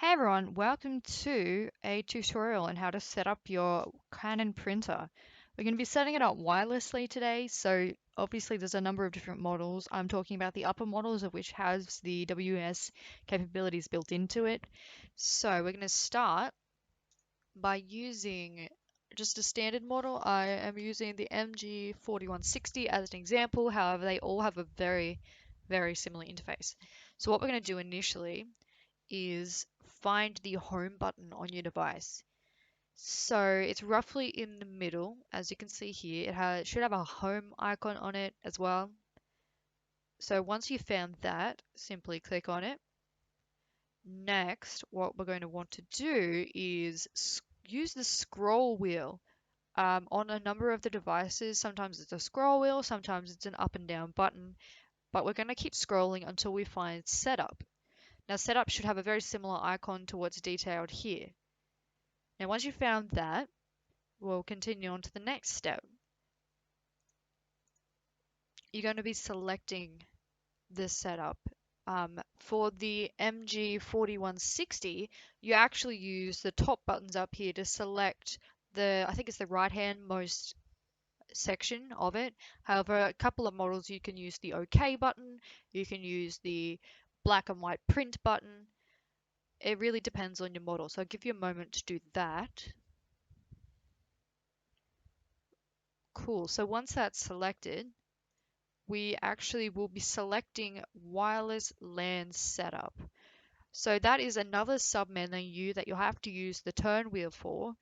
Hey everyone, welcome to a tutorial on how to set up your Canon printer. We're going to be setting it up wirelessly today, so obviously there's a number of different models. I'm talking about the upper models of which has the WS capabilities built into it. So we're going to start by using just a standard model. I am using the MG4160 as an example, however they all have a very similar interface. So what we're going to do initially is find the home button on your device. So it's roughly in the middle, as you can see here. It should have a home icon on it as well. So once you've found that, simply click on it. Next, what we're going to want to do is use the scroll wheel on a number of the devices. Sometimes it's a scroll wheel, sometimes it's an up and down button, but we're going to keep scrolling until we find setup. Now, setup should have a very similar icon to what's detailed here. Now, once you've found that, we'll continue on to the next step. You're going to be selecting the setup. For the MG4160, you actually use the top buttons up here to select I think it's the right-hand most section of it. However, a couple of models you can use the OK button, you can use the black and white print button. It really depends on your model, so I'll give you a moment to do that. Cool, so once that's selected, we actually will be selecting wireless LAN setup. So that is another submenu that you'll have to use the turn wheel for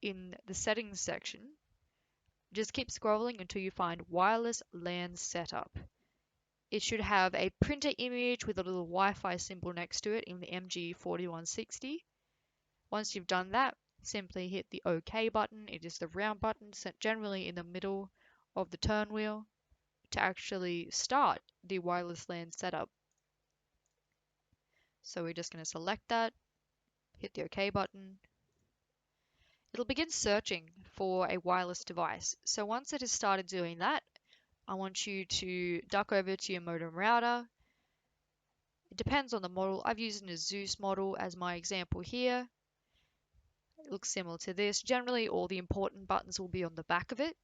in the settings section. Just keep scrolling until you find wireless LAN setup. It should have a printer image with a little Wi-Fi symbol next to it in the MG4160. Once you've done that, simply hit the OK button. It is the round button set generally in the middle of the turn wheel to actually start the wireless LAN setup. So we're just going to select that, hit the OK button. It'll begin searching for a wireless device. So once it has started doing that, I want you to duck over to your modem router. It depends on the model. I've used an Asus model as my example here. It looks similar to this. Generally, all the important buttons will be on the back of it.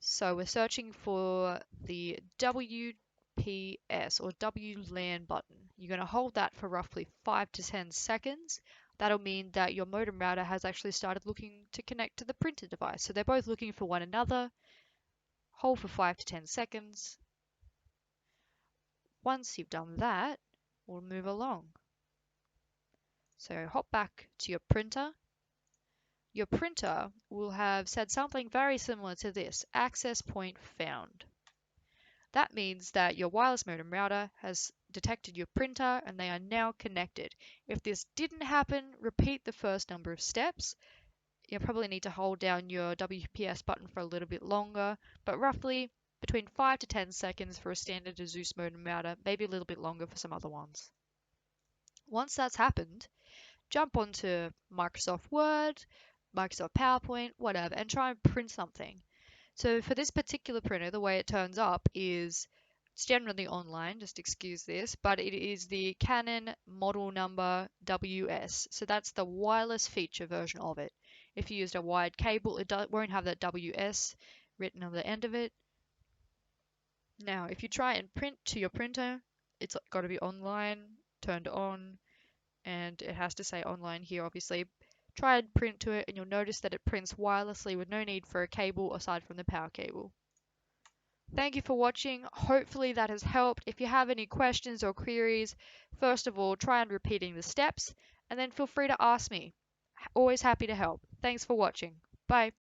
So we're searching for the WPS or WLAN button. You're going to hold that for roughly 5 to 10 seconds. That'll mean that your modem router has actually started looking to connect to the printer device. So they're both looking for one another. Hold for 5 to 10 seconds. Once you've done that, we'll move along. So hop back to your printer. Your printer will have said something very similar to this, access point found. That means that your wireless modem router has detected your printer and they are now connected. If this didn't happen, repeat the first number of steps. You'll probably need to hold down your WPS button for a little bit longer, but roughly between 5 to 10 seconds for a standard Asus modem router, maybe a little bit longer for some other ones. Once that's happened, jump onto Microsoft Word, Microsoft PowerPoint, whatever, and try and print something. So for this particular printer, the way it turns up is it's generally online, just excuse this, but it is the Canon model number WS. So that's the wireless feature version of it. If you used a wired cable, it won't have that WS written on the end of it. Now, if you try and print to your printer, it's got to be online, turned on, and it has to say online here, obviously. Try and print to it and you'll notice that it prints wirelessly with no need for a cable aside from the power cable. Thank you for watching. Hopefully that has helped. If you have any questions or queries, first of all, try and repeating the steps and then feel free to ask me. Always happy to help. Thanks for watching. Bye.